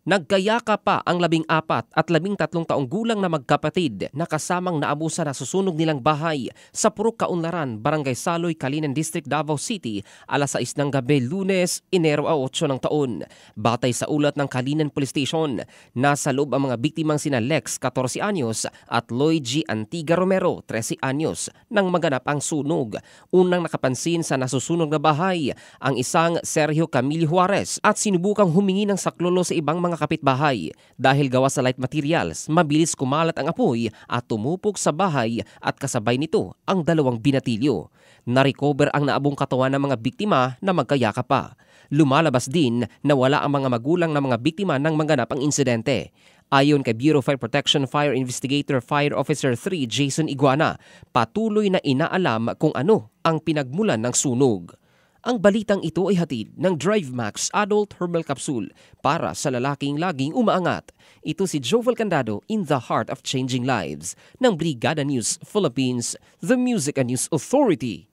Nagkayaka pa ang 14 at 13 taong gulang na magkapatid na kasamang naabusa na susunog nilang bahay sa Purok Kaunlaran, Barangay Saloy, Calinan District, Davao City, alas 6 ng gabi, Lunes, Enero 8 ng taon. Batay sa ulat ng Calinan Police Station, nasa loob ang mga biktimang sina Lex, 14 anyos, at Lloyd G. Antiga Romero, 13 anyos, nang maganap ang sunog. Unang nakapansin sa nasusunog na bahay ang isang Sergio Camilo Juarez at sinubukang humingi ng saklolo sa ibang mga kapitbahay. Dahil gawa sa light materials, mabilis kumalat ang apoy at tumupok sa bahay at kasabay nito ang 2 binatilyo. Na-recover ang naabong katawan ng mga biktima na magkayaka pa. Lumalabas din na wala ang mga magulang ng mga biktima nang maganap ang insidente. Ayon kay Bureau of Fire Protection Fire Investigator Fire Officer 3 Jason Iguana, patuloy na inaalam kung ano ang pinagmulan ng sunog. Ang balitang ito ay hatid ng DriveMax Adult Herbal Capsule para sa lalaking laging umaangat. Ito si Jovel Candado in the heart of changing lives ng Brigada News Philippines, the Music and News Authority.